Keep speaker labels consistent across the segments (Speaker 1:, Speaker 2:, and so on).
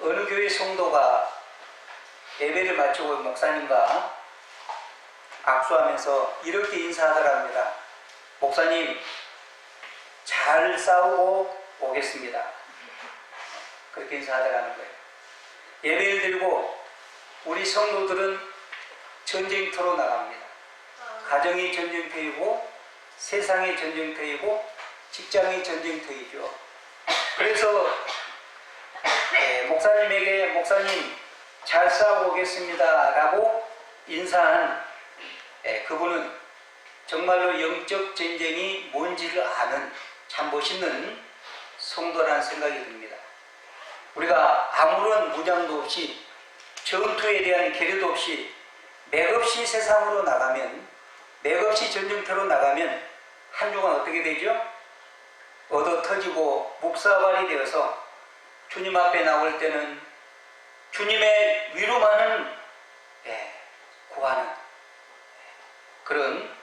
Speaker 1: 어느 교회 성도가 예배를 마치고 목사님과 악수하면서 이렇게 인사하더랍니다. 목사님, 잘 싸우고 오겠습니다. 그렇게 인사하더라는 거예요. 예배를 드리고 우리 성도들은 전쟁터로 나갑니다. 가정이 전쟁터이고 세상이 전쟁터이고 직장이 전쟁터이죠. 그래서 목사님에게 목사님 잘 싸우고 오겠습니다 라고 인사한 그분은 정말로 영적 전쟁이 뭔지를 아는 참 멋있는 성도라는 생각이 듭니다. 우리가 아무런 무장도 없이 전투에 대한 계류도 없이 맥없이 세상으로 나가면, 맥없이 전쟁터로 나가면 한 주간 어떻게 되죠? 얻어 터지고 묵사발이 되어서 주님 앞에 나올 때는 주님의 위로만은 구하는 그런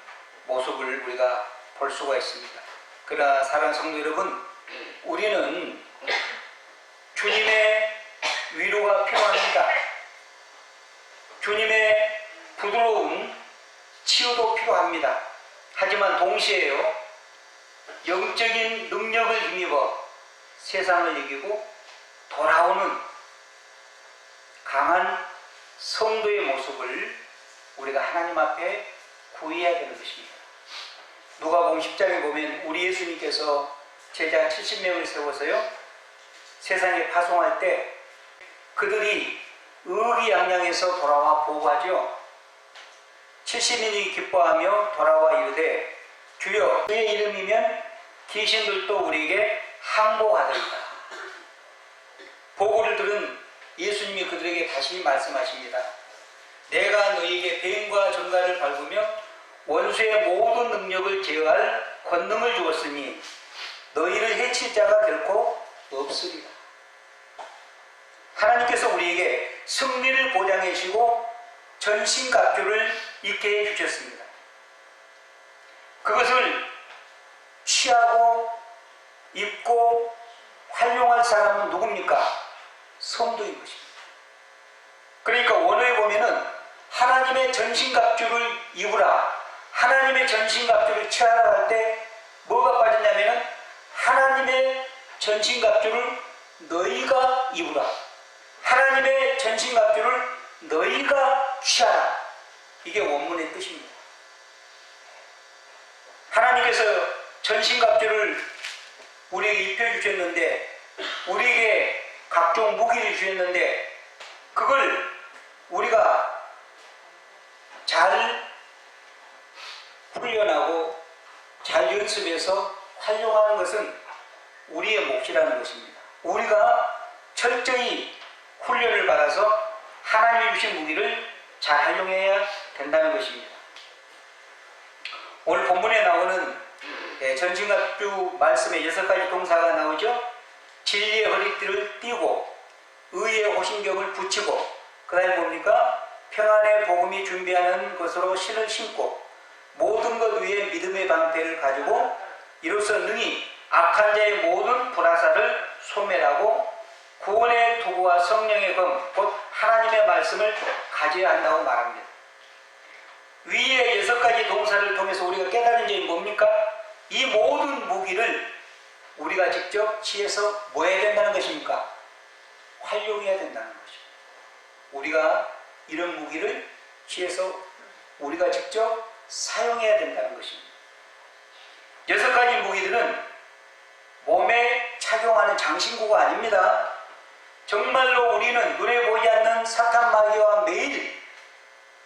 Speaker 1: 모습을 우리가 볼 수가 있습니다. 그러나 사랑하는 성도 여러분, 우리는 주님의 위로가 필요합니다. 주님의 부드러운 치유도 필요합니다. 하지만 동시에요, 영적인 능력을 힘입어 세상을 이기고 돌아오는 강한 성도의 모습을 우리가 하나님 앞에 구해야 되는 것입니다. 누가복음 10장에 보면 우리 예수님께서 제자 70명을 세워서요, 세상에 파송할 때 그들이 의기양양해서 돌아와 보고하죠. 70인이 기뻐하며 돌아와 이르되 주여 주의 이름이면 귀신들도 우리에게 항복하리이다. 보고를 들은 예수님이 그들에게 다시 말씀하십니다. 내가 너희에게 뱀과 전갈을 밟으며 원수의 모든 능력을 제어할 권능을 주었으니 너희를 해칠 자가 결코 없으리라. 하나님께서 우리에게 승리를 보장해 주시고 전신갑주를 입게 해주셨습니다. 그것을 취하고 입고 활용할 사람은 누굽니까? 성도인 것입니다. 그러니까 원어에 보면은 하나님의 전신갑주를 입으라, 하나님의 전신갑주를 취하라 할 때 뭐가 빠졌냐면은 하나님의 전신갑주를 너희가 입으라, 하나님의 전신갑주를 너희가 취하라. 이게 원문의 뜻입니다. 하나님께서 전신갑주를 우리에게 입혀주셨는데, 우리에게 각종 무기를 주셨는데, 그걸 우리가 잘 훈련하고 잘 연습해서 활용하는 것은 우리의 몫이라는 것입니다. 우리가 철저히 훈련을 받아서 하나님이 주신 무기를 잘 활용해야 된다는 것입니다. 오늘 본문에 나오는 전신갑주 말씀에 6가지 동사가 나오죠. 진리의 허리띠를 띠고 의의 호신경을 붙이고, 그 다음에 뭡니까? 평안의 복음이 준비하는 것으로 신을 신고 모든 것 위에 믿음의 방패를 가지고 이로써 능히 악한 자의 모든 불화살을 소멸하고 구원의 도구와 성령의 검, 곧 하나님의 말씀을 가져야 한다고 말합니다. 위의 6가지 동사를 통해서 우리가 깨달은 점이 뭡니까? 이 모든 무기를 우리가 직접 취해서 뭐 해야 된다는 것입니까? 활용해야 된다는 것입니다. 우리가 이런 무기를 취해서 우리가 직접 사용해야 된다는 것입니다. 6가지 무기들은 몸에 착용하는 장신구가 아닙니다. 정말로 우리는 눈에 보이지 않는 사탄 마귀와 매일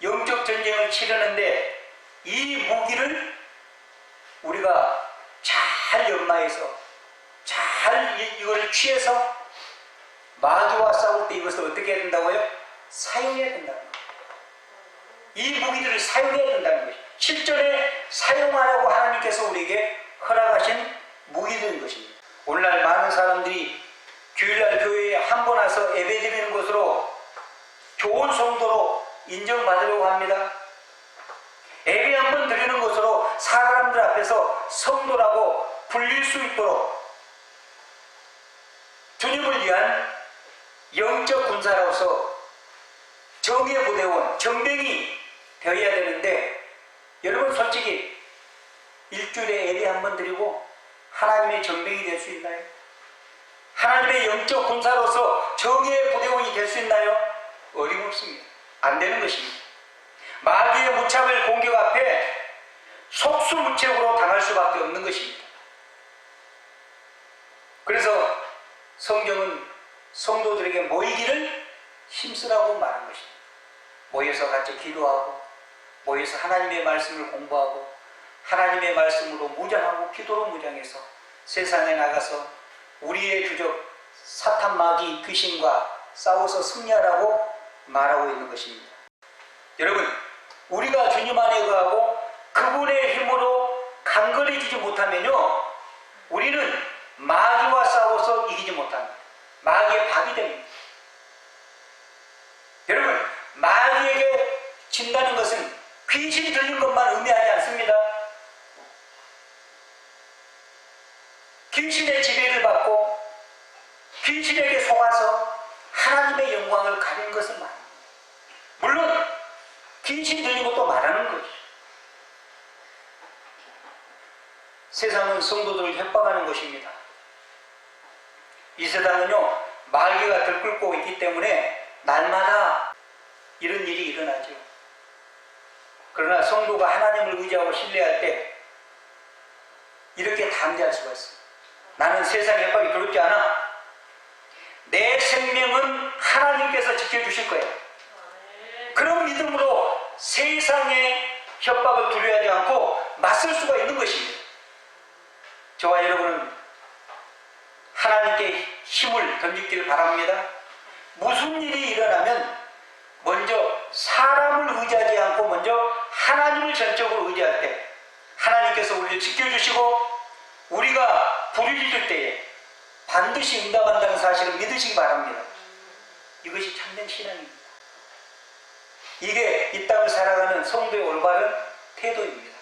Speaker 1: 영적 전쟁을 치르는데, 이 무기를 우리가 잘 연마해서 잘 이걸 취해서 마귀와 싸울 때 이것을 어떻게 해야 된다고요? 사용해야 된다는 거예요. 이 무기들을 사용해야 된다는 것이죠. 실전에 사용하라고 하나님께서 우리에게 허락하신 무기들인 것입니다. 오늘날 많은 사람들이 주일날 교회에 한 번 와서 예배드리는 것으로 좋은 성도로 인정받으려고 합니다. 예배 한 번 드리는 것으로 사람들 앞에서 성도라고 불릴 수 있도록 주님을 위한 영 영적 군사로서 정의 부대원, 정병이 되어야 되는데, 여러분 솔직히 일주일에 예배 한 번 드리고 하나님의 정병이 될 수 있나요? 하나님의 영적 군사로서 정의의 부대원이 될 수 있나요? 어림없습니다. 안 되는 것입니다. 마귀의 무차별 공격 앞에 속수무책으로 당할 수밖에 없는 것입니다. 그래서 성경은 성도들에게 모이기를 힘쓰라고 말한 것입니다. 모여서 같이 기도하고, 모여서 하나님의 말씀을 공부하고, 하나님의 말씀으로 무장하고 기도로 무장해서 세상에 나가서 우리의 주적 사탄 마귀 귀신과 싸워서 승리하라고 말하고 있는 것입니다. 여러분, 우리가 주님 안에 거하고 그분의 힘으로 강건해지지 못하면요, 우리는 마귀와 싸워서 이기지 못합니다. 마귀의 밥이 됩니다. 여러분, 마귀에게 진다는 것은 귀신 들린 것만 의미하지 않습니다. 귀신의 지배를 받고 귀신에게 속아서 하나님의 영광을 가리는 것을 말합니다. 물론 귀신 들린 것도 말하는 거죠. 세상은 성도들을 협박하는 것입니다. 이 세상은요, 마귀가 들끓고 있기 때문에 날마다 이런 일이 일어나죠. 그러나 성도가 하나님을 의지하고 신뢰할 때 이렇게 담대할 수가 있습니다. 나는 세상의 협박이 두렵지 않아. 내 생명은 하나님께서 지켜주실 거예요. 그런 믿음으로 세상의 협박을 두려워하지 않고 맞설 수가 있는 것입니다. 저와 여러분은 하나님께 힘을 던지기를 바랍니다. 무슨 일이 일어나면 먼저 사람을 의지하지 않고 먼저 하나님을 전적으로 의지할 때 하나님께서 우리를 지켜주시고 우리가 부르짖을 때에 반드시 응답한다는 사실을 믿으시기 바랍니다. 이것이 참된 신앙입니다. 이게 이 땅을 살아가는 성도의 올바른 태도입니다.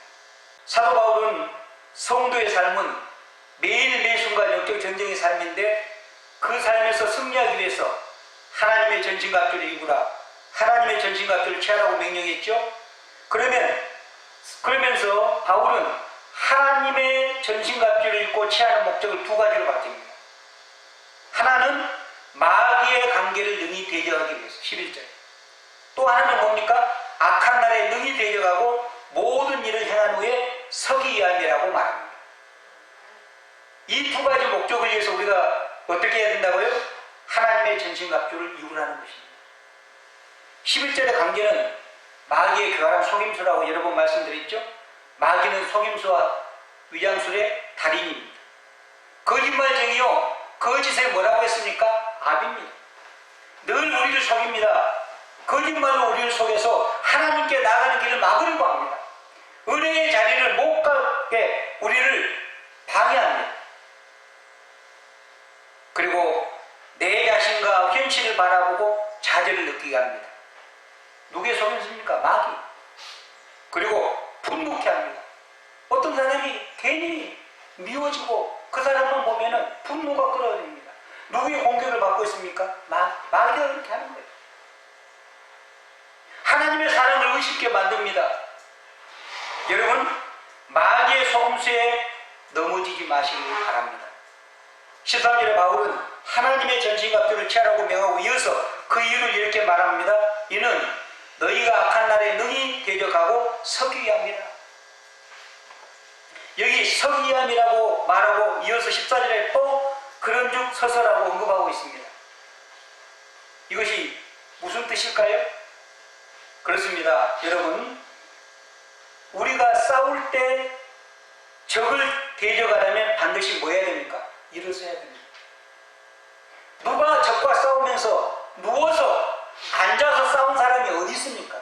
Speaker 1: 사도 바울은 성도의 삶은 매일매 순간 영적 전쟁의 삶인데 그 삶에서 승리하기 위해서 하나님의 전신갑주를 입으라, 하나님의 전신갑주를 취하라고 명령했죠. 그러면서 바울은 하나님의 전신갑주를 입고 취하는 목적을 두 가지로 바뀝니다. 하나는 마귀의 관계를 능히 대적하기 위해서, 11절. 또 하나는 뭡니까? 악한 날에 능히 대적하고 모든 일을 행한 후에 서기 위함이라고 말합니다. 이 두 가지 목적을 위해서 우리가 어떻게 해야 된다고요? 하나님의 전신갑주를 입으라는 것입니다. 11절의 관계는 마귀의 교활한 속임수라고 여러 번 말씀드렸죠. 마귀는 속임수와 위장술의 달인입니다. 거짓말쟁이요, 거짓에 뭐라고 했습니까? 압입니다. 늘 우리를 속입니다. 거짓말로 우리를 속여서 하나님께 나가는 길을 막으려고 합니다. 은혜의 자리를 못 가게 우리를 방해합니다. 그리고 내 자신과 현실을 바라보고 좌절을 느끼게 합니다. 누구의 속임수입니까? 마귀. 그리고 분노케 합니다. 어떤 사람이 괜히 미워지고 그 사람만 보면은 분노가 끌어올립니다. 누구의 공격을 받고 있습니까? 마귀가 그렇게 하는 거예요. 하나님의 사람을 의식게 만듭니다. 여러분, 마귀의 속임수에 넘어지지 마시길 바랍니다. 13절에 바울은 하나님의 전신갑주를 취하라고 명하고 이어서 그 이유를 이렇게 말합니다. 이는 너희가 악한 날에 능히 대적하고 서기 위함이라. 여기 서기 위함이라고 말하고 이어서 14절에 또 그런즉 서서라고 언급하고 있습니다. 이것이 무슨 뜻일까요? 그렇습니다. 여러분, 우리가 싸울 때 적을 대적하려면 반드시 뭐 해야 됩니까? 일어서야 됩니다. 누가 적과 싸우면서 누워서 앉아서 싸운 사람이 어디 있습니까?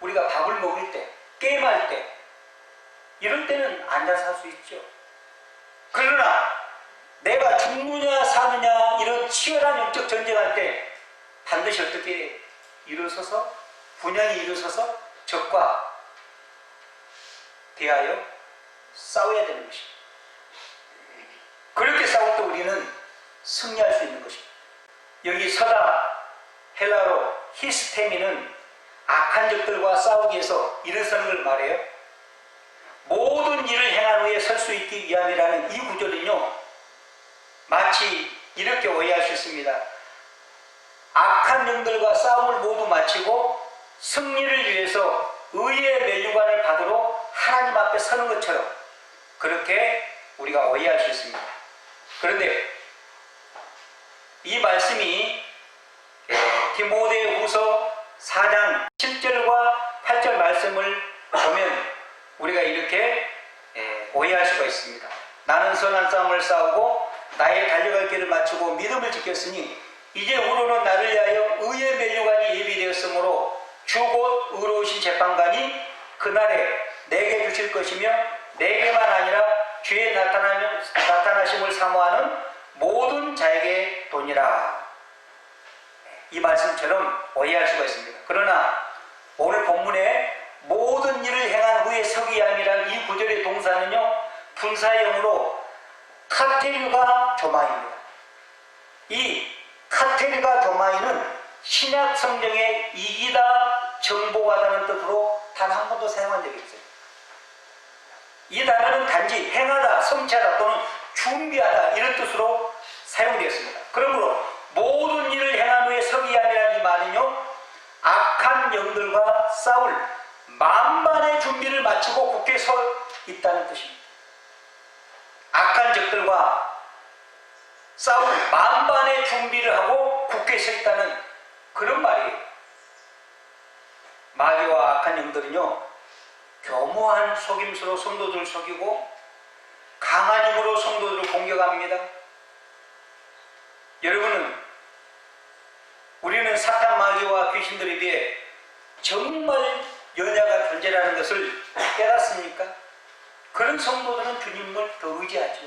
Speaker 1: 우리가 밥을 먹을 때, 게임할 때, 이럴 때는 앉아서 할 수 있죠. 그러나 내가 죽느냐 사느냐 이런 치열한 영적 전쟁할 때 반드시 어떻게 일어서서, 분연히 일어서서 적과 대하여 싸워야 되는 것입니다. 그렇게 싸울 때 우리는 승리할 수 있는 것입니다. 여기 서다 헬라로 히스테미는 악한 적들과 싸우기 위해서 일어서는 걸 말해요. 모든 일을 행한 후에 설 수 있기 위함이라는 이 구절은요, 마치 이렇게 오해할 수 있습니다. 악한 영들과 싸움을 모두 마치고 승리를 위해서 의의 면류관을 받으러 하나님 앞에 서는 것처럼 그렇게 우리가 오해할 수 있습니다. 그런데 이 말씀이 디모데후서 4장 7절과 8절 말씀을 보면 우리가 이렇게 오해할 수가 있습니다. 나는 선한 싸움을 싸우고 나의 달려갈 길을 마치고 믿음을 지켰으니 이제 후로는 나를 위하여 의의 면류관이 예비되었으므로 주 곧 의로우신 재판관이 그날에 내게 주실 것이며 내게만 아니라 주의 나타나심을 사모하는 모든 자에게 도니라. 이 말씀처럼 오해할 수가 있습니다. 그러나 오늘 본문에 모든 일을 행한 후에 서기 함이란 이 구절의 동사는요, 분사형으로 카테르가 조마입니다. 이 카테르가 도마이는 신약 성경에 이기다, 정복하다는 뜻으로 단 한 번도 사용한 적이 없어요. 이 단어는 단지 행하다, 성취하다 또는 준비하다 이런 뜻으로 사용되었습니다. 그러므로 모든 일을 행한 후에 서기함이라는 이 말은요, 악한 영들과 싸울 만반의 준비를 마치고 굳게 서 있다는 뜻입니다. 악한 적들과 싸울 만반의 준비를 하고 굳게 서 있다는 그런 말이에요. 마귀와 악한 영들은요, 교묘한 속임수로 성도들을 속이고 강한 힘으로 성도들을 공격합니다. 여러분은 우리는 사탄 마귀와 귀신들에 비해 정말 연약한 존재라는 것을 깨닫습니까? 그런 성도들은 주님을 더 의지하죠.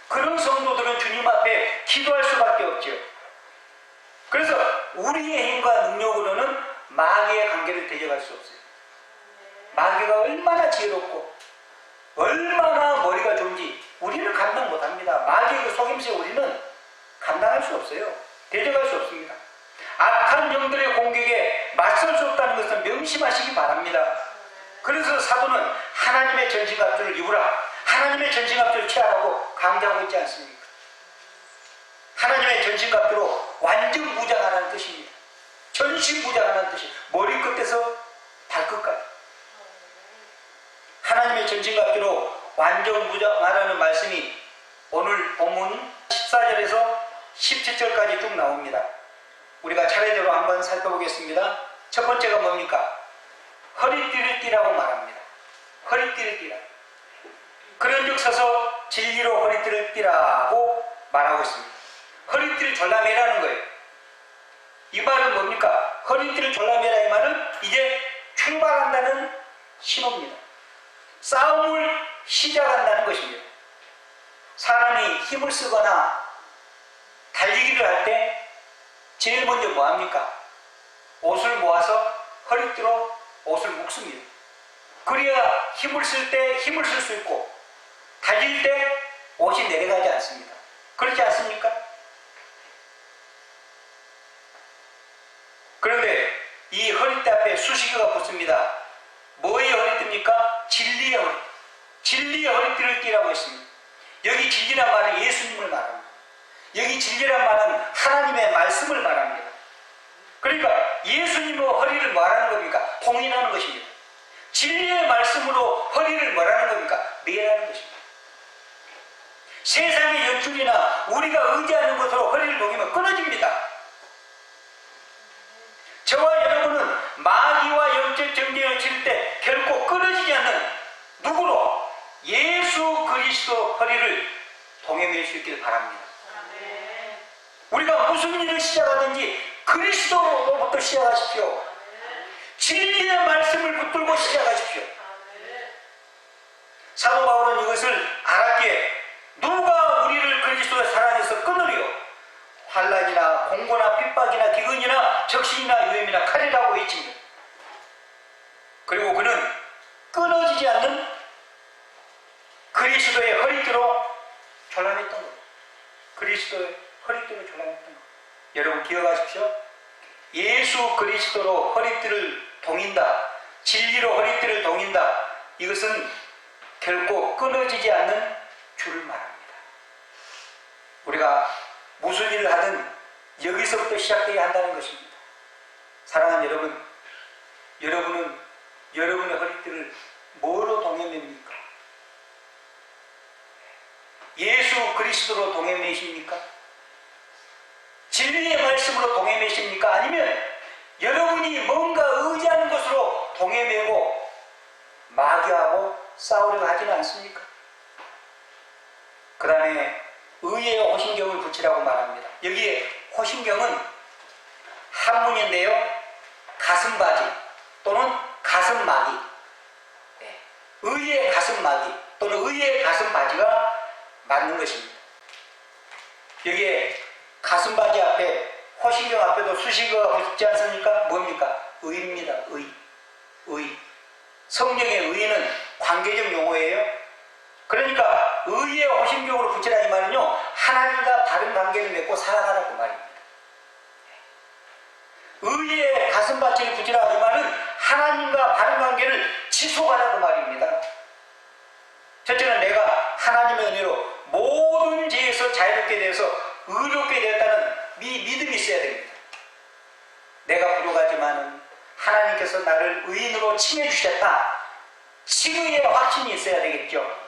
Speaker 1: 그런 성도들은 주님 앞에 기도할 수밖에 없죠. 그래서 우리의 힘과 능력으로는 마귀의 관계를 대적할 수 없어요. 마귀가 얼마나 지혜롭고 얼마나 머리가 좋은지 우리는 감당 못합니다. 마귀의 그 속임수에 우리는 감당할 수 없어요. 대적할 수 없습니다. 악한 영들의 공격에 맞설 수 없다는 것은 명심하시기 바랍니다. 그래서 사도는 하나님의 전신갑주를 입으라, 하나님의 전신갑주를 취하라고 강조하고 있지 않습니까? 하나님의 전신갑주로 완전 무장하라는 뜻입니다. 전신 무장하라는 뜻이 머리끝에서 발끝까지 하나님의 전신갑주로 완전 무장하라는 말씀이 오늘 본문 14절에서 17절까지 쭉 나옵니다. 우리가 차례대로 한번 살펴보겠습니다. 첫 번째가 뭡니까? 허리띠를 띠라고 말합니다. 허리띠를 띠라. 그런즉 서서 진리로 허리띠를 띠라고 말하고 있습니다. 허리띠를 졸라매라는 거예요. 이 말은 뭡니까? 허리띠를 졸라매라 이 말은 이제 출발한다는 신호입니다. 싸움을 시작한다는 것입니다. 사람이 힘을 쓰거나 달리기를 할 때 제일 먼저 뭐합니까? 옷을 모아서 허리띠로 옷을 묶습니다. 그래야 힘을 쓸 때 힘을 쓸 수 있고 달릴 때 옷이 내려가지 않습니다. 그렇지 않습니까? 그런데 이 허리띠 앞에 수식어가 붙습니다. 뭐의 허리띠입니까? 진리의 허리띠. 진리의 허리띠를 띠라고 했습니다. 여기 진리란 말은 예수님을 말합니다. 여기 진리란 말은 하나님의 말씀을 말합니다. 그러니까 예수님의 허리를 뭐라는 겁니까? 봉인하는 것입니다. 진리의 말씀으로 허리를 뭐라는 겁니까? 매라는 것입니다. 세상의 연줄이나 우리가 의지하는 것으로 허리를 동이면 끊어집니다. 저와 여러분은 마귀와 영적 전쟁을 칠 때 결코 끊어지지 않는 누구로? 예수 그리스도 허리를 동여맬 수 있기를 바랍니다. 우리가 무슨 일을 시작하든지 그리스도로부터 시작하십시오. 진리의 말씀을 붙들고 시작하십시오. 사도 바울은 이것을 알았기에 누가 우리를 그리스도의 사랑에서 끊으리요? 환난이나 공고나 핍박이나 기근이나 적신이나 위험이나 칼이라고 외칩니다. 그리고 그는 끊어지지 않는 그리스도의 허리띠로 졸라맸던 거예요. 그리스도의 허리띠로 졸라맸던 거예요. 여러분 기억하십시오. 예수 그리스도로 허리띠를 동인다. 진리로 허리띠를 동인다. 이것은 결코 끊어지지 않는 줄을 말합니다. 우리가 무슨 일을 하든 여기서부터 시작되어야 한다는 것입니다. 사랑하는 여러분, 여러분은 여러분의 허리띠를 뭐로 동여맵니까? 예수 그리스도로 동여매십니까? 진리의 말씀으로 동여매십니까? 아니면 여러분이 뭔가 의지하는 것으로 동여매고 마귀하고 싸우려고 하지는 않습니까? 그 다음에 의의 호심경을 붙이라고 말합니다. 여기에 호심경은 한문인데요, 가슴바지 또는 가슴마기, 의의 가슴마기 또는 의의 가슴바지가 맞는 것입니다. 여기에 가슴바지 앞에 호심경 앞에도 수식어가 붙지 않습니까? 뭡니까? 의입니다. 의. 성경의 의는 관계적 용어예요. 그러니까 의의 호심경으로 붙이라 이 말은요, 하나님과 바른 관계를 맺고 살아가라고 말입니다. 의의 가슴바지를 붙이라 이 말은 하나님과 바른 관계를 지속하라고 말입니다. 첫째는 내가 하나님의 은혜로 모든 죄에서 자유롭게 되어서 의롭게 되었다는 믿음이 있어야 됩니다. 내가 부족하지만 하나님께서 나를 의인으로 칭해 주셨다. 칭의의 확신이 있어야 되겠죠.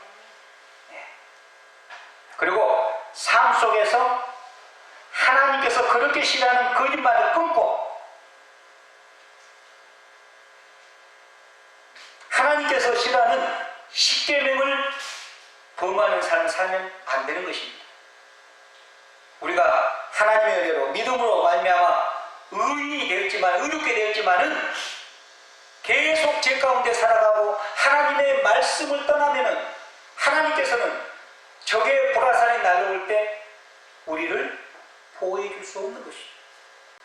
Speaker 1: 그리고 삶 속에서 하나님께서 그렇게 싫어하는 거짓말을 끊고 하나님께서 싫어하는 십계명을 범하는 삶을 살면 안 되는 것입니다. 우리가 하나님의 은혜로 믿음으로 말미암아 의인이 되었지만, 의롭게 되었지만은 계속 죄 가운데 살아가고 하나님의 말씀을 떠나면은 하나님께서는 적의 불화살이 날아올 때 우리를 보호해 줄 수 없는 것입니다.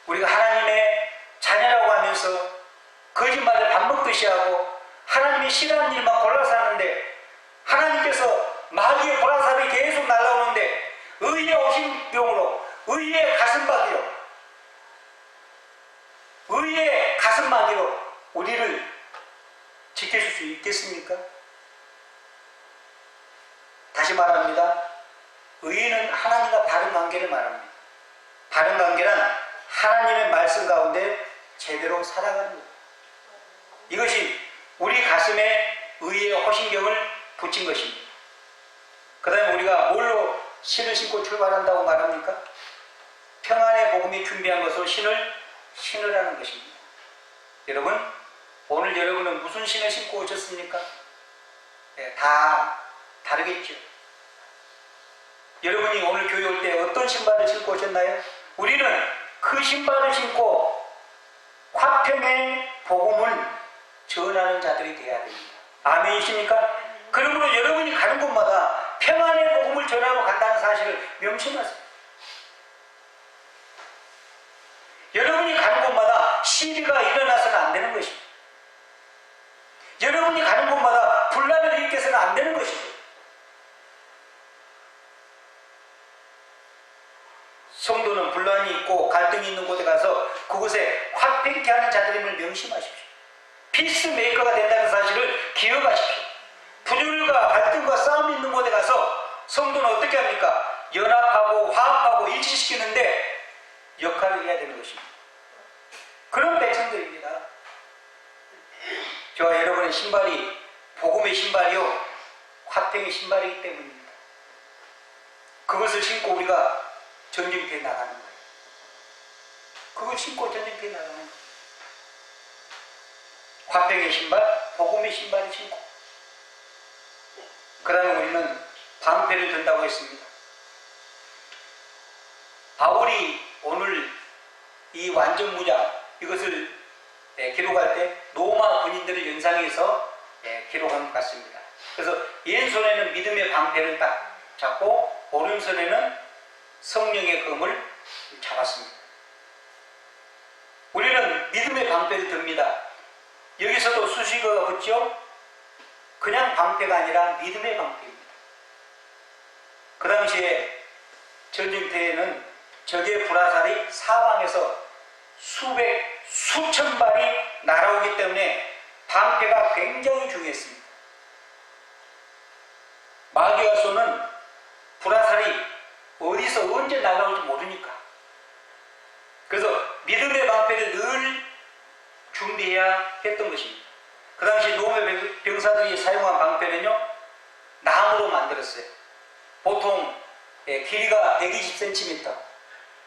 Speaker 1: 우리가 하나님의 자녀라고 하면서 거짓말을 밥 먹듯이 하고 하나님이 싫어하는 일만 골라서 하는데 하나님께서 마귀의 불화살이 계속 날아오는데 의의 오심병으로, 의의 가슴박이로, 의의 가슴막이로 우리를 지켜줄 수 있겠습니까? 다시 말합니다. 의인은 하나님과 바른 관계를 말합니다. 바른 관계란 하나님의 말씀 가운데 제대로 살아가는 것. 이것이 우리 가슴에 의의 호심경을 붙인 것입니다. 그 다음에 우리가 뭘로 신을 신고 출발한다고 말합니까? 평안의 복음이 준비한 것으로 신을 신으라는 것입니다. 여러분, 오늘 여러분은 무슨 신을 신고 오셨습니까? 다 다르겠죠. 여러분이 오늘 교회 올 때 어떤 신발을 신고 오셨나요? 우리는 그 신발을 신고 화평의 복음을 전하는 자들이 되어야 됩니다. 아멘이십니까? 그러므로 여러분이 가는 곳마다 평안의 복음을 전하러 간다는 사실을 명심하세요. 여러분이 가는 곳마다 시비가 일어나서는 안 되는 것입니다. 여러분이 가는 곳마다 분란을 일으켜서는 안 되는 것입니다. 성도는 분란이 있고 갈등이 있는 곳에 가서 그곳에 화평케 하는 자들임을 명심하십시오. 피스메이커가 된다는 사실을 기억하십시오. 분열과 갈등과 싸움이 있는 곳에 가서 성도는 어떻게 합니까? 연합하고 화합하고 일치시키는데 역할을 해야 되는 것입니다. 그런 백성들입니다. 저와 여러분의 신발이 복음의 신발이요, 화평의 신발이기 때문입니다. 그것을 신고 우리가 전쟁터에 나가는 거예요. 그걸 신고 전쟁터에 나가는 거예요. 화평의 신발, 복음의 신발을 신고. 그 다음에 우리는 방패를 든다고 했습니다. 바울이 오늘 이 완전무장, 이것을 기록할 때 로마 군인들을 연상해서 기록한 것 같습니다. 그래서 왼손에는 믿음의 방패를 딱 잡고 오른손에는 성령의 검을 잡았습니다. 우리는 믿음의 방패를 듭니다. 여기서도 수식어가 붙죠? 그냥 방패가 아니라 믿음의 방패입니다. 그 당시에 전쟁터에는 적의 불화살이 사방에서 수백, 수천 발이 날아오기 때문에 방패가 굉장히 중요했습니다. 마귀가 쏘는 불화살이 어디서 언제 날아올지 모르니까. 그래서 믿음의 방패를 늘 준비해야 했던 것입니다. 그 당시 로마 병사들이 사용한 방패는요, 나무로 만들었어요. 보통 길이가 120cm,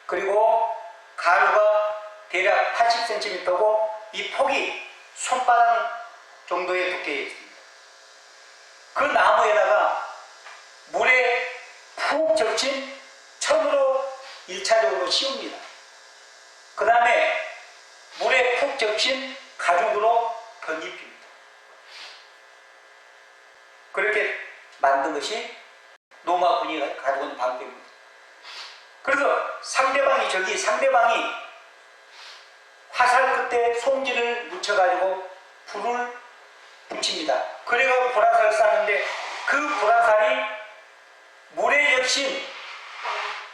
Speaker 1: 그리고 가로가 대략 80cm고 이 폭이 손바닥 정도의 두께에 있습니다. 그 나무에다가 물에 푹 적신 천으로 1차적으로 씌웁니다. 그 다음에 물에 푹 적신 가죽으로 덧입힙니다. 그렇게 만든 것이 로마군이 가지고 있는 방패입니다. 그래서 상대방이 화살 끝에 송지를 묻혀가지고 불을 붙입니다. 그래가지고 불화살을 쐈는데 그 불화살이 물에 적신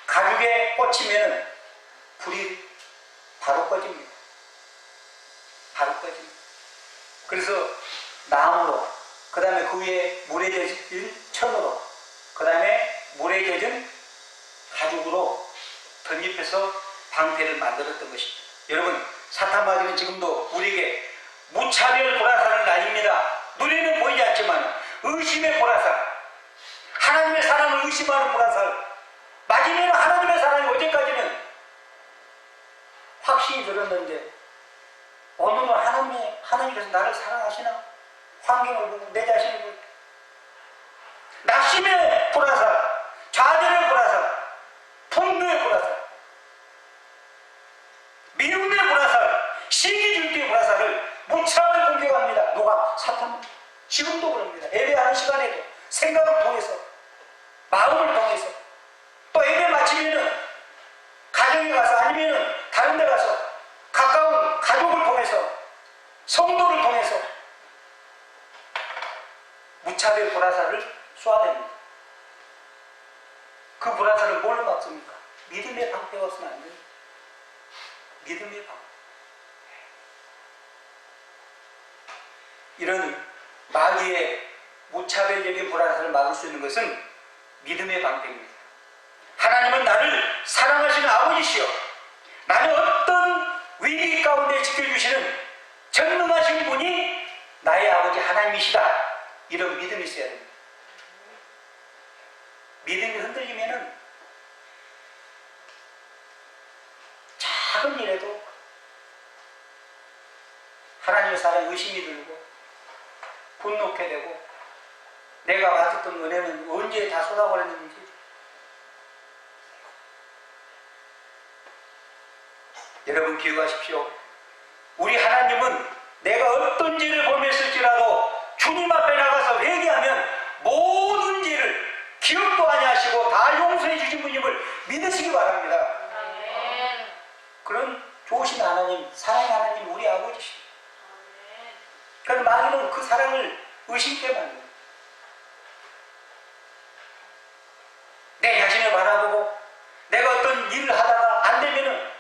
Speaker 1: 가죽에 꽂히면 불이 바로 꺼집니다. 바로 꺼집니다. 그래서 나무로, 그 다음에 그 위에 물에 젖은 천으로, 그 다음에 물에 젖은 가죽으로 덧입혀서 방패를 만들었던 것입니다. 여러분, 사탄마귀는 지금도 우리에게 무차별 불화살을 날립니다. 눈에는 보이지 않지만 의심의 불화살, 하나님의 사랑을 의심하는 불화살, 맞으면 하나님의 사랑이 어제까지는 확신이 들었는데 오늘은 하나님께서 나를 사랑하시나? 환경을 보고 내 자신을 보고 낙심의 불화살, 좌절의 불화살, 분노의 불화살, 미움의 불화살, 시기질투의 불화살을 무차별 공격합니다. 누가? 사탄. 지금도 그럽니다. 예배하는 시간에도 생각을 통해서, 마음을 통해서, 또 예배 마치면은 가정에 가서 아니면은 다른 데 가서 가까운 가족을 통해서, 성도를 통해서 무차별 불화살을 쏘아댑니다. 그 불화살을 뭘로 막습니까? 믿음의 방패가 없으면 안 됩니다. 믿음의 방패. 이런 마귀의 무차별적인 불화살을 막을 수 있는 것은 믿음의 방패입니다. 하나님은 나를 사랑하시는 아버지시여, 나는 어떤 위기 가운데 지켜주시는 전능하신 분이 나의 아버지 하나님이시다. 이런 믿음이 있어야 됩니다. 믿음이 흔들리면은 작은 일에도 하나님의 사랑에 의심이 들고 분노케 되고, 내가 받았던 은혜는 언제 다 쏟아버렸는지. 여러분 기억하십시오. 우리 하나님은 내가 어떤 죄를 범했을지라도 주님 앞에 나가서 회개하면 모든 죄를 기억도 아니하시고 다 용서해 주신 분임을 믿으시기 바랍니다. 그런 좋으신 하나님, 사랑의 하나님, 우리 아버지시죠. 그런데 마귀는 그 사랑을 의심케 만듭니다. 내 자신을 바라보고 내가 어떤 일을 하다가 안 되면은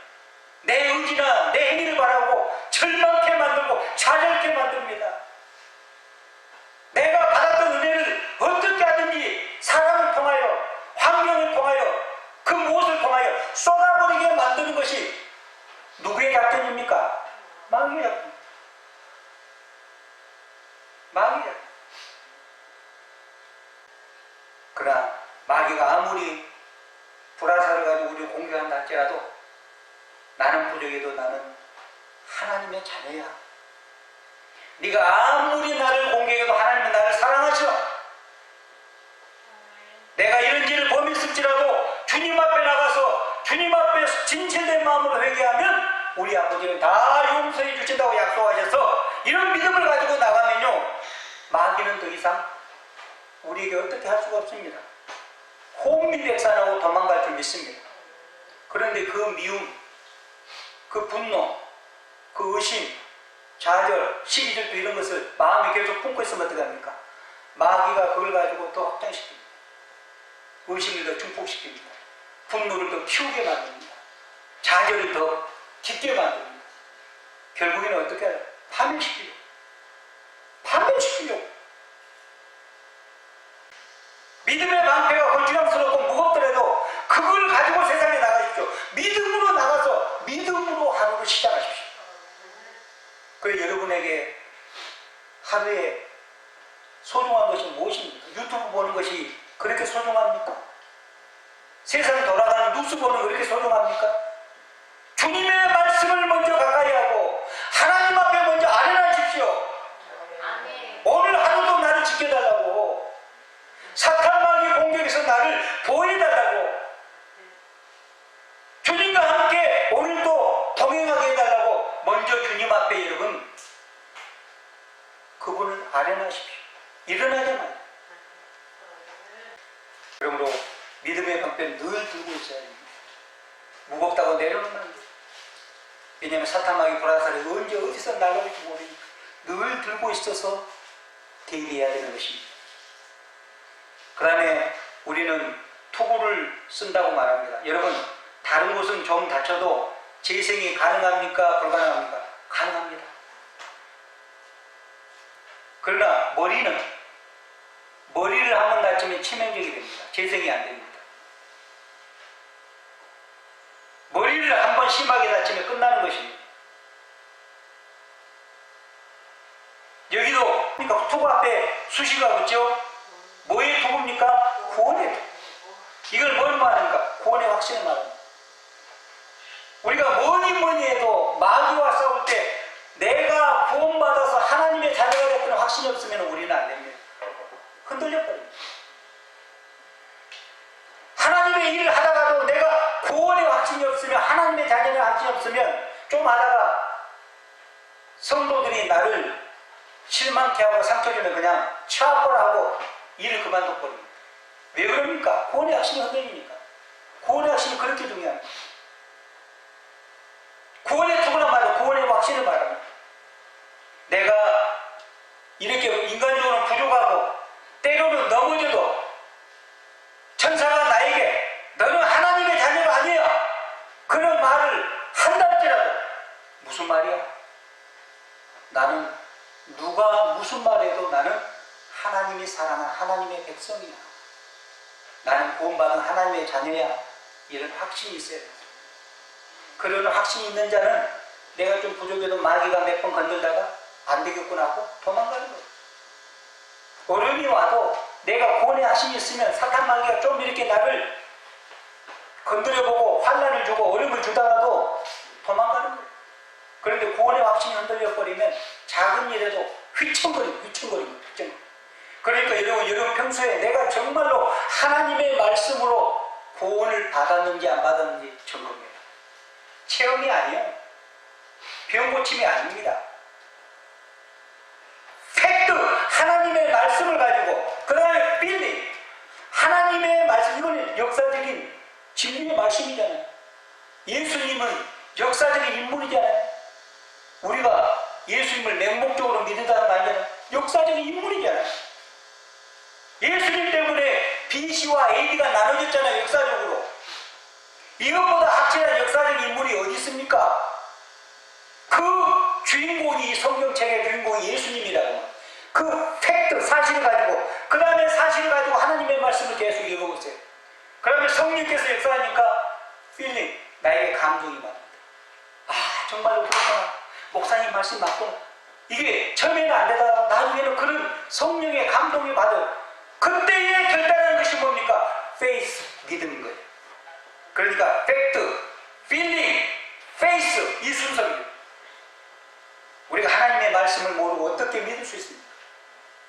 Speaker 1: 내 의지나 내 행위를 바라보고 절망케 만들고 좌절케 만듭니다. 내가 받았던 은혜를 어떻게 하든지 사람을 통하여, 환경을 통하여, 그 무엇을 통하여 쏟아버리게 만드는 것이 누구의 작전입니까? 마귀의 작전. 마귀의 작전. 그러나 마귀가 아무리 불화살을 가지고 우리를 공격한다 할지라도 나는 부족해도 나는 하나님의 자녀야. 네가 아무리 나를 공격해도 하나님은 나를 사랑하셔. 내가 이런 일을 범했을지라도 주님 앞에 나가서 주님 앞에 진실된 마음으로 회개하면 우리 아버지는 다 용서해 주신다고 약속하셔서 이런 믿음을 가지고 나가면요, 마귀는 더 이상 우리에게 어떻게 할 수가 없습니다. 혼미백산하고 도망갈 줄 믿습니다. 그런데 그 미움, 그 분노, 그 의심, 좌절, 시기질투 이런 것을 마음에 계속 품고 있으면 어떡합니까? 마귀가 그걸 가지고 더 확장시킵니다. 의심을 더 증폭시킵니다. 분노를 더 키우게 만듭니다. 좌절을 더 깊게 만듭니다. 결국에는 어떻게 해요? 파멸시키려고. 믿음의 방패가 거추장스럽고 무겁더라도 그걸 가지고 세상에 나가십시오. 믿음으로 나가서 믿음으로 하루를 시작하십시오. 그래서 여러분에게 하루에 소중한 것이 무엇입니까? 유튜브 보는 것이 그렇게 소중합니까? 세상 돌아가는 뉴스 보는 거 그렇게 소중합니까? 주님의 말씀을 먼저 가까이 하고 하나님 앞에 먼저 아뢰나십시오. 오늘 하루도 나를 지켜달라고, 사탄마귀 공격에서 나를 보호해달라고, 주님과 함께 오늘도 동행하게 해달라고 먼저 주님 앞에 여러분 그분을 아뢰나십시오. 일어나자마자. 그러므로 믿음의 방패를 늘 들고 있어야 됩니다. 무겁다고 내려놓으면 안 돼요. 왜냐하면 사탄마귀 불화살이 언제 어디서 날아올지 모르니까 늘 들고 있어서 대비해야 되는 것입니다. 그 다음에 우리는 투구를 쓴다고 말합니다. 여러분, 다른 곳은 좀 다쳐도 재생이 가능합니까? 불가능합니까? 가능합니다. 그러나 머리를 한번 다치면 치명적이 됩니다. 재생이 안 됩니다. 머리를 한번 심하게 다치면 끝나는 것입니다. 여기도 그러니까 투구 앞에 수식어가 붙죠? 뭐의 투구입니까? 구원의 투구. 이걸 뭘 말합니까? 구원의 확신을 말합니다. 우리가 뭐니 해도 마귀와 싸울 때 내가 구원받아서 하나님의 자녀가 됐다는 확신이 없으면 우리는 안 됩니다. 흔들려버립니다. 하나님의 일을 하다가도 내가 구원의 확신이 없으면, 하나님의 자녀의 확신이 없으면 좀 하다가 성도들이 나를 실망케 하고 상처 주면 그냥 치아보라 하고 일을 그만둬버립니다. 왜 그럽니까? 구원의 확신이 흔들리니까. 구원의 확신이 그렇게 중요합니다. 구원의 투구란 말은 구원의 확신을 말합니다. 내가 이렇게 인간적으로 부족하고 때로는 넘어져도 천사가 나에게 너는 하나님의 자녀가 아니야 그런 말을 한다할지라도 무슨 말이야? 나는 누가 무슨 말해도 나는 하나님이 사랑한 하나님의 백성이야. 나는 구원받은 하나님의 자녀야. 이런 확신이 있어야 돼. 그런 확신이 있는 자는 내가 좀 부족해도 마귀가 몇 번 건들다가 안 되겠구나 하고 도망가는 거예요. 어려움이 와도 내가 구원의 확신이 있으면 사탄 마귀가 좀 이렇게 나를 건드려보고 환난을 주고 어려움을 주다가도 도망가는 거예요. 그런데 구원의 확신이 흔들려버리면 작은 일에도 휘청거리고. 그러니까 여러분 평소에 내가 정말로 하나님의 말씀으로 구원을 받았는지 안 받았는지 점검해요. 체험이 아니에요. 병 고침이 아닙니다. 팩트, 하나님의 말씀을 가지고, 그 다음에 빌리, 하나님의 말씀, 이거는 역사적인 진리의 말씀이잖아요. 예수님은 역사적인 인물이잖아요. 우리가 예수님을 맹목적으로 믿는다는 거 아니잖아요. 역사적인 인물이잖아요. 예수님 때문에 BC와 AD가 나눠졌잖아요. 역사적으로. 이것보다 확실한 역사적 인물이 어디 있습니까? 그 주인공이, 성경책의 주인공이 예수님이라고. 그 팩트, 사실을 가지고, 그 다음에 사실을 가지고 하나님의 말씀을 계속 읽어보세요. 그 다음에 성령께서 역사하니까 필링, 나에게 감동이 많습니다. 아, 정말로 그렇구나. 목사님 말씀 맞구나. 이게 처음에는 안 되다가 나중에는 그런 성령의 감동이 받아요. 그때에 결단한 것이 뭡니까? 페이스, 믿음인 거예요. 그러니까 팩트, 필링, 페이스, 이 순서입니다. 우리가 하나님의 말씀을 모르고 어떻게 믿을 수 있습니까?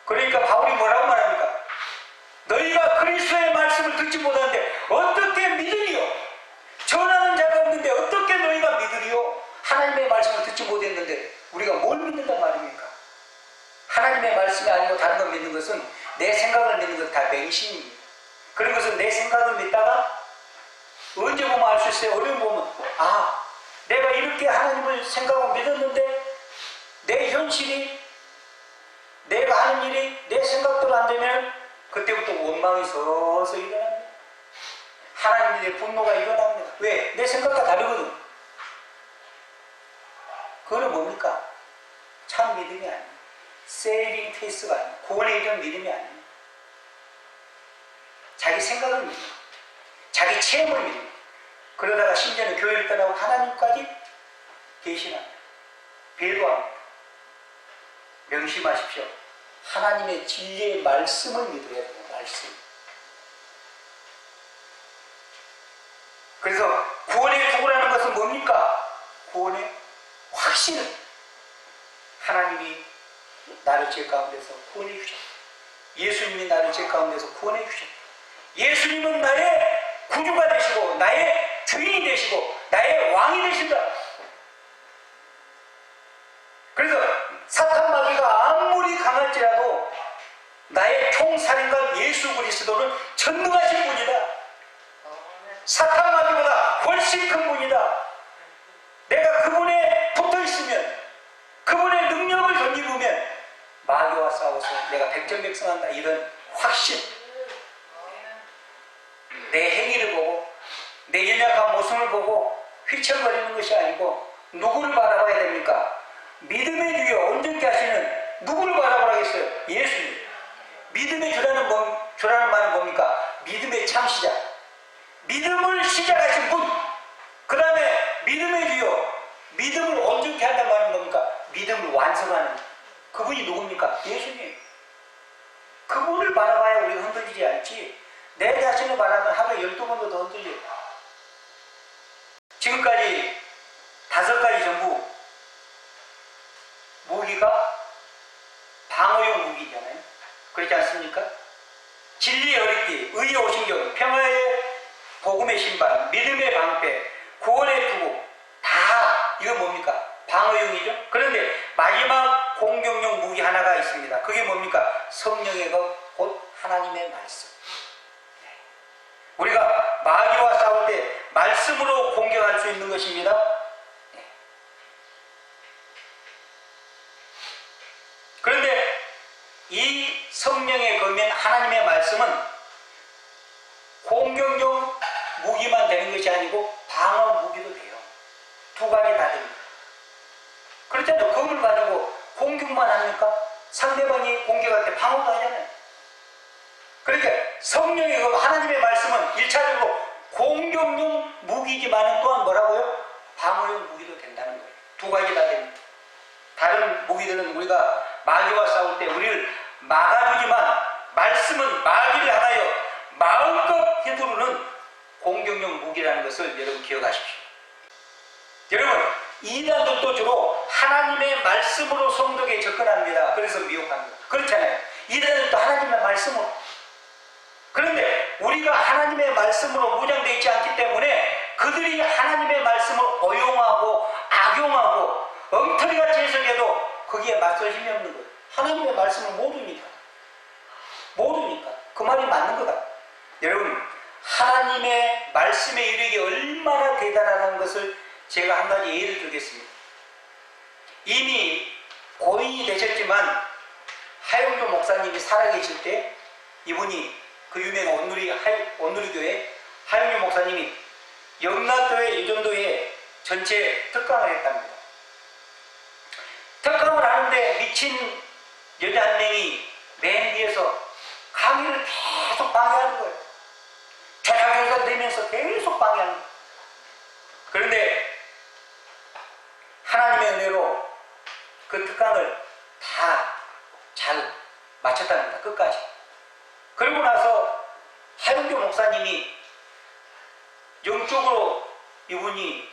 Speaker 1: 그러니까 바울이 뭐라고 말합니까? 너희가 그리스도의 말씀을 듣지 못하는데 어떻게 믿으리요? 전하는 자가 없는데 어떻게 너희가 믿으리요? 하나님의 말씀을 듣지 못했는데 우리가 뭘 믿는단 말입니까? 하나님의 말씀이 아니고 다른 걸 믿는 것은 내 생각을 믿는 것 다 맹신입니다. 그런 것은 내 생각을 믿다가 언제 보면 알 수 있어요. 어려움 보면 아, 내가 이렇게 하나님을 생각하고 믿었는데 내 현실이, 내가 하는 일이 내 생각대로 안 되면 그때부터 원망이 서서히 일어납니다. 하나님에 대해 분노가 일어납니다. 왜? 내 생각과 다르거든. 그거는 뭡니까? 참 믿음이 아니에요. 세이빙 페이스가 아니에요. 구원에 이른 믿음이 아니에요. 자기 생각을 믿는 거예요. 자기 체험을 믿는 거예요. 그러다가 심지어는 교회를 떠나고 하나님까지 배신합니다. 배도합니다. 명심하십시오. 하나님의 진리의 말씀을 믿어야 돼요. 말씀. 그래서 구원의 투구라는 것은 뭡니까? 구원의 확신은 하나님이 나를 죄 가운데서 구원해 주셨다. 예수님이 나를 죄 가운데서 구원해 주셨다. 예수님은 나의 구주가 되시고 나의 주인이 되시고 나의 왕이 되신다. 그래서 사탄 마귀가 아무리 강할지라도 나의 총살인관 예수 그리스도는 전능하신 분이다. 사탄 마귀보다 훨씬 큰 분이다. 내가 그분에 붙어 있으면, 그분의 능력을 덧입으면 마귀와 싸워서 내가 백전백승한다. 이런 확신. 내 행위를 보고 내 연약한 모습을 보고 휘청거리는 것이 아니고 누구를 바라봐야 됩니까? 믿음의 주여 온전케 하시는 누구를 바라보라겠어요? 예수님. 믿음의 주라는 말은 뭡니까? 믿음의 창시자. 믿음을 시작하신 분. 그 다음에 믿음의 주여. 믿음을 온전케 한다는 말은 뭡니까? 믿음을 완성하는 그분이 누굽니까? 예수님. 그분을 바라봐야 우리가 흔들리지 않지. 내 자신을 바라면 하루에 12번도 더 흔들려요. 지금까지 5가지 전부 무기가 방어용 무기잖아요. 그렇지 않습니까? 진리의 허리띠, 의의 오신경, 평화의 복음의 신발, 믿음의 방패, 구원의 투구, 다 이거 뭡니까? 방어용이죠. 그런데 마지막 공격용 무기 하나가 있습니다. 그게 뭡니까? 성령의 것, 곧 하나님의 말씀. 우리가 마귀와 싸울 때 말씀으로 공격할 수 있는 것입니다. 그런데 이 성령의 검인 하나님의 말씀은 공격용 무기만 되는 것이 아니고 방어 무기도 돼요. 2가지 다 됩니다. 그렇잖아요. 검을 가지고 공격만 합니까? 상대방이 공격할 때 방어도 하잖아요. 그러니까 성령의 검 하나님의 말씀은 1차적으로 공격용 무기지만 또한 뭐라고요? 방어용 무기도 된다는 거예요. 2가지 다 됩니다. 다른 무기들은 우리가 마귀와 싸울 때 우리를 막아주지만 말씀은 마귀를 향하여 마음껏 휘두르는 공격용 무기라는 것을 여러분 기억하십시오. 여러분, 이단들도 주로 하나님의 말씀으로 성도에게 접근합니다. 그래서 미혹합니다. 그렇잖아요. 이단들도 하나님의 말씀으로. 그런데 우리가 하나님의 말씀으로 무장되어 있지 않기 때문에 그들이 하나님의 말씀을 어용하고 악용하고 엉터리같이 해석해도 거기에 맞설 힘이 없는 거예요. 하나님의 말씀을 모르니까. 그 말이 맞는 거다. 여러분, 하나님의 말씀의 이력이 얼마나 대단하다는 것을 제가 한 가지 예를 들겠습니다. 이미 고인이 되셨지만 하용조 목사님이 살아계실 때 이분이 그 유명한 온누리교회 하용조 목사님이 영락교회 유전도에 전체 특강을 했답니다. 특강을 하는데 미친 여자 한 명이 맨 뒤에서 강의를 계속 방해하는 거예요. 좌절좌절 되면서 계속 방해하는 거예요. 그런데 하나님의 은혜로 그 특강을 다 잘 마쳤답니다. 끝까지. 그러고 나서 하용조 목사님이 영적으로 이분이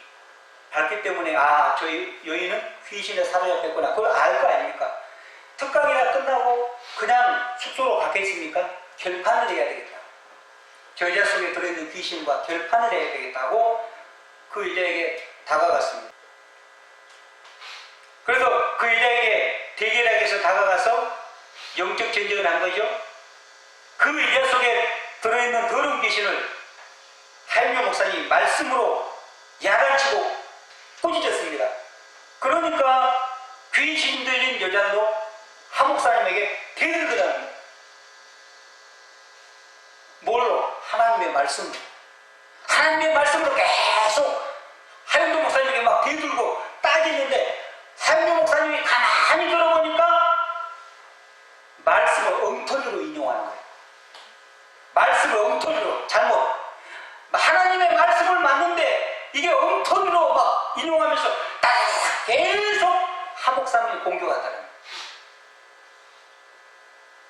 Speaker 1: 밝기 때문에 저 여인은 귀신에 사로잡혔구나. 그걸 알 거 아닙니까? 특강이나 끝나고 그냥 숙소로 갔겠습니까? 결판을 해야 되겠다. 저 여자 속에 들어있는 귀신과 결판을 해야 되겠다고 그 여자에게 다가갔습니다. 그래서 그 여자에게 대결하기 위해서 다가가서 영적 전쟁을 한 거죠. 그 여자 속에 들어있는 더러운 귀신을 하용조 목사님이 말씀으로 야단치고 꾸짖었습니다. 그러니까 귀신 들린 여자도 하 목사님에게 대들더랍니다. 뭘로? 하나님의 말씀으로. 하나님의 말씀으로 계속 하영도 목사님에게 막 대들고 따지는데 하영도 목사님이 가만히 들어보니까 말씀을 엉터리로 인용하는 거예요. 말씀을 엉터리로 잘못. 하나님의 말씀을 맞는데 이게 엉터리로 막 인용하면서 딱 계속 하 목사님이 공격하더라는 거예요.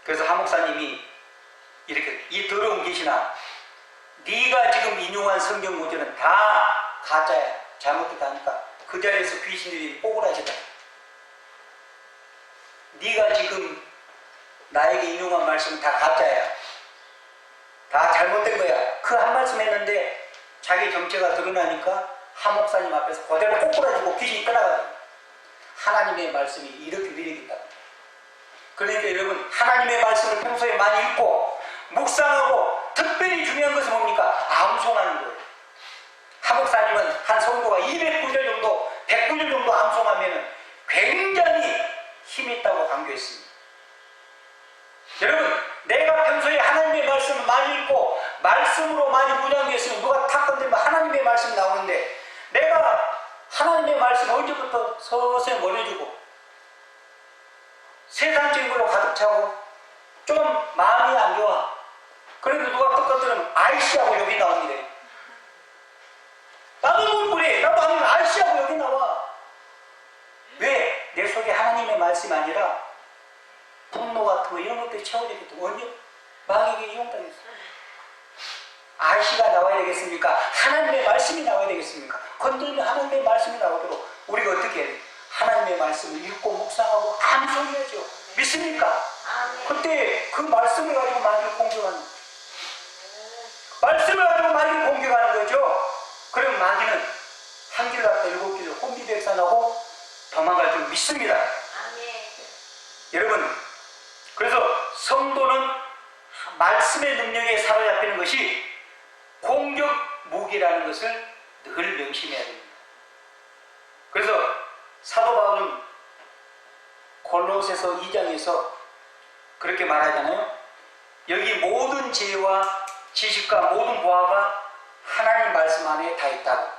Speaker 1: 그래서 하 목사님이 이렇게 이 더러운 계시나 네가 지금 인용한 성경 구절은 다 가짜야. 잘못됐다니까 그 자리에서 귀신들이 뽀글하시다. 네가 지금 나에게 인용한 말씀은 다 가짜야. 다 잘못된 거야. 그 한 말씀 했는데 자기 정체가 드러나니까 하 목사님 앞에서 그대로 꼬꾸라지고 귀신이 떠나가요. 하나님의 말씀이 이렇게 위력이 있다. 그러니까 여러분 하나님의 말씀을 평소에 많이 읽고 묵상하고 특별히 중요한 것은 뭡니까? 암송하는 거예요. 하 목사님은 한 성도가 200구절 정도 100구절 정도 암송하면 굉장히 힘이 있다고 강조했습니다. 여러분 내가 평소에 하나님의 말씀을 많이 읽고 말씀으로 많이 무장했으면 누가 탁 건들면 하나님의 말씀이 나오는데 내가 하나님의 말씀 언제부터 서서히 멀어지고 세상적인 걸로 가득 차고 좀 마음이 안 좋아. 그래도 누가 탁 건드리면 아이씨하고 여기 나옵니다. 나도 못 그래. 나도 하면 아이씨하고 여기 나와. 왜? 내 속에 하나님의 말씀이 아니라 분노 같은 거 이런 것들이 채워지기 때문에 언제 마귀에게 이용당했어. 아시가 나와야 되겠습니까? 하나님의 말씀이 나와야 되겠습니까? 건들면 하나님의 말씀이 나오도록 우리가 어떻게 해야 돼? 하나님의 말씀을 읽고 묵상하고 암송해야죠. 믿습니까? 그때 그 말씀을 가지고 마귀를 공격하는 거죠. 말씀을 가지고 마귀를 공격하는 거죠. 그럼 마귀는 한 길 갔다 7길 혼비백산하고 도망갈 줄 믿습니다. 여러분 그래서 성도는 말씀의 능력에 사로잡히는 것이 공격 무기라는 것을 늘 명심해야 됩니다. 그래서 사도 바울은 골로새서 2장에서 그렇게 말하잖아요. 여기 모든 지혜와 지식과 모든 보화가 하나님 말씀 안에 다 있다고.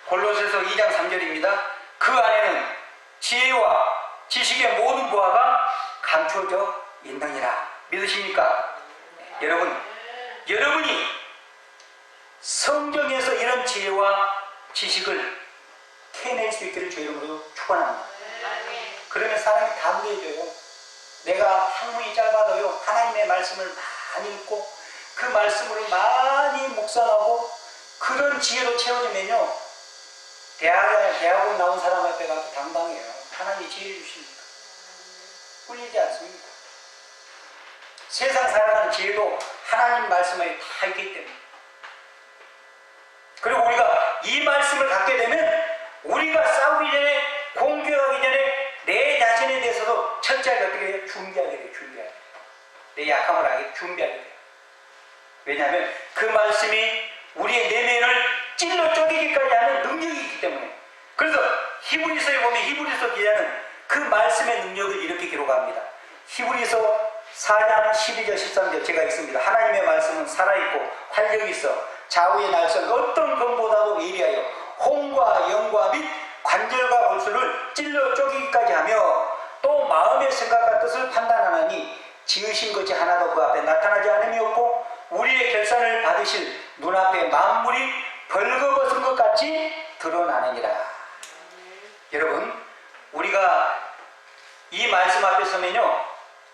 Speaker 1: 골로새서 2장 3절입니다. 그 안에는 지혜와 지식의 모든 보화가 감춰져 있느니라. 믿으십니까? 여러분이 성경에서 이런 지혜와 지식을 캐낼 수 있기를 주의 이름으로 축원합니다. 그러면 사람이 다 무해져요. 내가 학문이 짧아도요 하나님의 말씀을 많이 읽고 그 말씀으로 많이 묵상하고 그런 지혜로 채워지면요 대학원 나온 사람 앞에 가서 당당해요. 하나님이 지혜를 주십니까? 꿀리지 않습니다. 세상 살아가는 지혜도 하나님 말씀 안에 다 있기 때문에. 그리고 우리가 이 말씀을 갖게 되면 우리가 싸우기 전에 공격하기 전에 내 자신에 대해서도 철저하게 어떻게 해요? 준비하게 돼요. 내 약함을 알게 준비하게 돼요. 왜냐하면 그 말씀이 우리의 내면을 찔러 쪼개기까지 하는 능력이 있기 때문에. 그래서 히브리서에 보면 히브리서 기자는 그 말씀의 능력을 이렇게 기록합니다. 히브리서 4장 12절 13절 제가 읽습니다. 하나님의 말씀은 살아있고 활력이 있어 좌우의 날선 어떤 검보다도 예리하여 혼과 영과 및 관절과 골수를 찔러 쪼개기까지 하며 또 마음의 생각과 뜻을 판단하나니 지으신 것이 하나도 그 앞에 나타나지 않음이 없고 우리의 결산을 받으실 눈앞에 만물이 벌거벗은 것 같이 드러나느니라. 여러분 우리가 이 말씀 앞에 서면요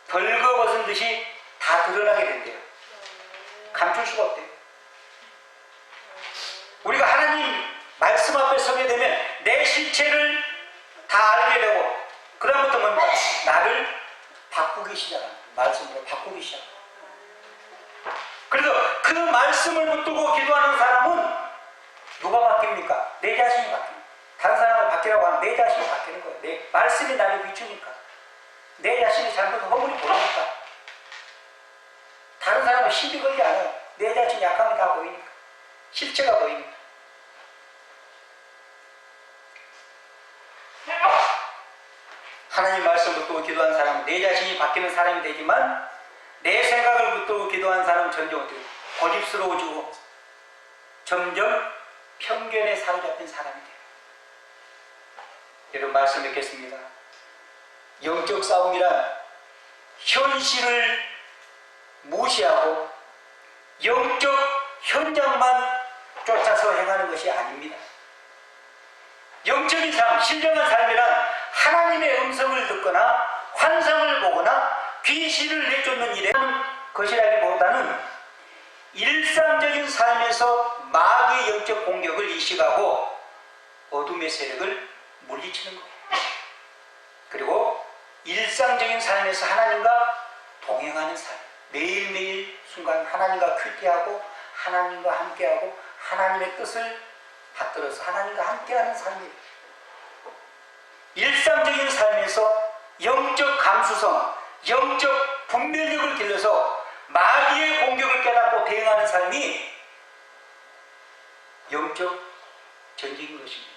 Speaker 1: 벌거벗은 듯이 다 드러나게 된대요. 감출 수가 없대요. 우리가 하나님 말씀 앞에 서게 되면 내 실체를 다 알게 되고 그 다음부터 뭡니까? 나를 바꾸기 시작합니다. 말씀으로 바꾸기 시작합니다. 그래서 그 말씀을 붙들고 기도하는 사람은 누가 바뀝니까? 내 자신이 바뀝니다. 다른 사람을 바뀌라고 하면 내 자신이 바뀌는 거예요. 내 말씀이 나를 비추니까. 내 자신이 잘못한 허물이 보이니까. 다른 사람은 시비 걸지 않아요. 내 자신 약함이 다 보이니까. 실체가 보이니까. 하나님 말씀 붙들고 기도한 사람은 내 자신이 바뀌는 사람이 되지만 내 생각을 붙들고 기도한 사람은 점점 어떻게 고집스러워지고 점점 편견에 사로잡힌 사람이 돼요. 여러분 말씀 뵙겠습니다. 영적 싸움이란 현실을 무시하고 영적 현장만 쫓아서 행하는 것이 아닙니다. 영적인 삶, 신령한 삶이란 하나님의 음성을 듣거나 환상을 보거나 귀신을 내쫓는 일에 것이라기보다는 일상적인 삶에서 마귀의 영적 공격을 인식하고 어둠의 세력을 물리치는 거예요. 그리고 일상적인 삶에서 하나님과 동행하는 삶, 매일매일 순간 하나님과 큐티하고 하나님과 함께하고 하나님의 뜻을 받들어서 하나님과 함께하는 삶이에요. 일상적인 삶에서 영적 감수성, 영적 분별력을 길러서 마귀의 공격을 깨닫고 대응하는 삶이 영적 전쟁인 것입니다.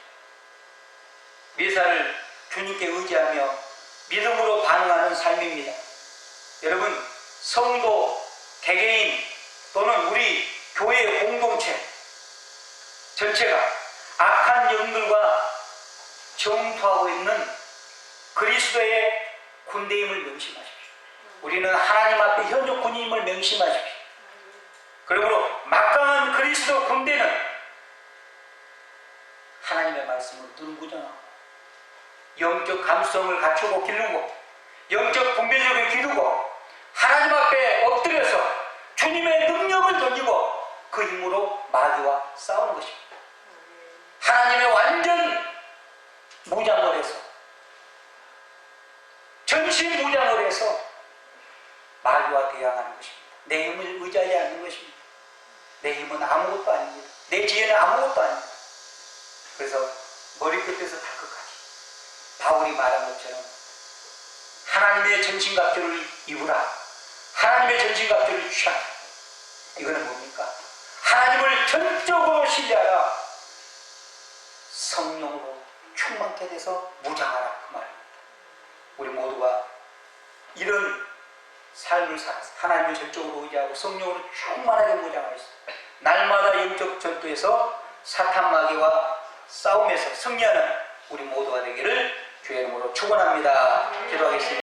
Speaker 1: 매사를 주님께 의지하며 믿음으로 반응하는 삶입니다. 여러분, 성도, 개개인 또는 우리 교회 공동체 전체가 악한 영들과 정투하고 있는 그리스도의 군대임을 명심하십시오. 우리는 하나님 앞에 현역 군인임을 명심하십시오. 그러므로 막강한 그리스도 군대는 하나님의 말씀을 눈부정하고 영적 감수성을 갖추고 기르고 영적 분별력을 기르고 하나님 앞에 엎드려서 주님의 능력을 던지고 그 힘으로 마귀와 싸우는 것입니다. 하나님의 완전 무장을 해서 전신 무장을 해서 마귀와 대항하는 것입니다. 내 힘을 의지하지 않는 것입니다. 내 힘은 아무것도 아닙니다. 내 지혜는 아무것도 아닙니다. 그래서 머리끝에서 발끝까지 바울이 말한 것처럼 하나님의 전신갑주를 입으라. 하나님의 전신갑주를 취하라. 이거는 뭡니까? 하나님을 전적으로 신뢰하라. 성령으로 충만케 돼서 무장하라. 그 말입니다. 우리 모두가 이런 삶을 살아서 하나님을 전적으로 의지하고 성령으로 충만하게 무장하였습니다. 날마다 영적 전투에서 사탄 마귀와 싸움에서 승리하는 우리 모두가 되기를 주의 이름으로 축원합니다. 기도하겠습니다.